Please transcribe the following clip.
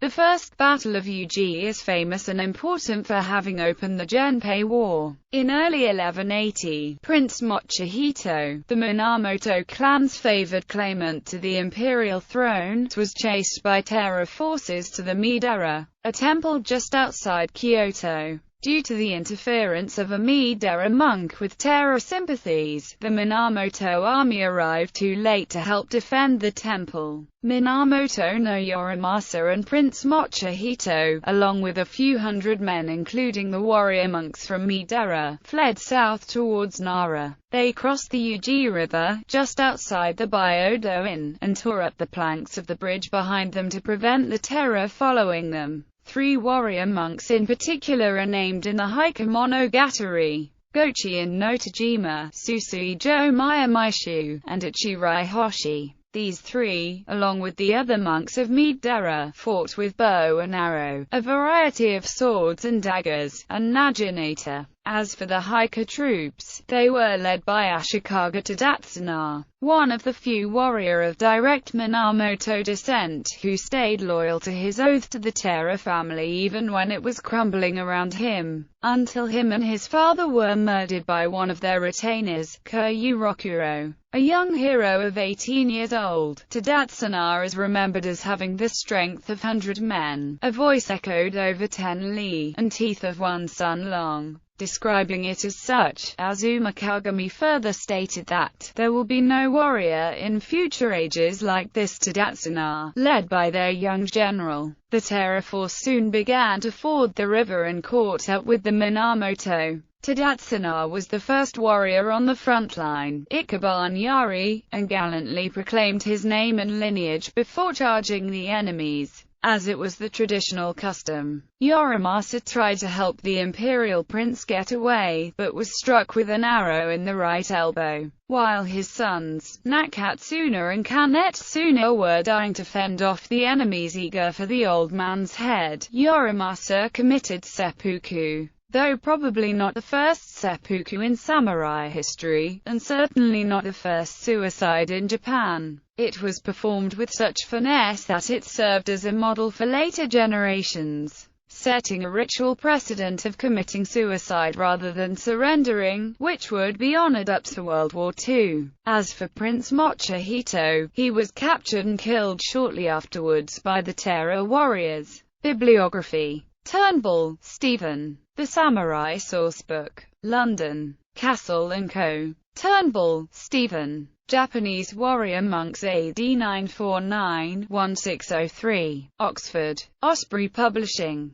The First Battle of Uji is famous and important for having opened the Genpei War. In early 1180, Prince Mochihito, the Minamoto clan's favored claimant to the imperial throne, was chased by terror forces to the Midera, a temple just outside Kyoto. Due to the interference of a Midera monk with terror sympathies, the Minamoto army arrived too late to help defend the temple. Minamoto no Yorimasa and Prince Mochihito, along with a few hundred men including the warrior monks from Midera, fled south towards Nara. They crossed the Uji River, just outside the Byodo-in, and tore up the planks of the bridge behind them to prevent the terror following them. 3 warrior monks in particular are named in the Hikemonogatari: Gochiin no Tajima, Susuijo Miyamaishu, and Ichirai Hoshi. These 3, along with the other monks of Midera, fought with bow and arrow, a variety of swords and daggers, and naginata. As for the Hika troops, they were led by Ashikaga Tadatsuna, one of the few warrior of direct Minamoto descent who stayed loyal to his oath to the Terra family even when it was crumbling around him, until him and his father were murdered by one of their retainers, Kiryu Rokuro, a young hero of 18 years old. Tadatsuna is remembered as having the strength of 100 men, a voice echoed over 10 li, and teeth of 1 sun long. Describing it as such, Azuma Kagami further stated that there will be no warrior in future ages like this Tadatsuna, led by their young general. The Terror force soon began to ford the river and caught up with the Minamoto. Tadatsuna was the first warrior on the front line, Ikaban Yari, and gallantly proclaimed his name and lineage before charging the enemies. As it was the traditional custom, Yorimasa tried to help the imperial prince get away, but was struck with an arrow in the right elbow. While his sons, Nakatsuna and Kanetsuna, were dying to fend off the enemies eager for the old man's head, Yorimasa committed seppuku. Though probably not the first seppuku in samurai history, and certainly not the first suicide in Japan, it was performed with such finesse that it served as a model for later generations, setting a ritual precedent of committing suicide rather than surrendering, which would be honored up to World War II. As for Prince Mochihito, he was captured and killed shortly afterwards by the Terror warriors. Bibliography: Turnbull, Stephen. The Samurai Sourcebook. London: Castle & Co. Turnbull, Stephen. Japanese Warrior Monks AD 949-1603. Oxford: Osprey Publishing.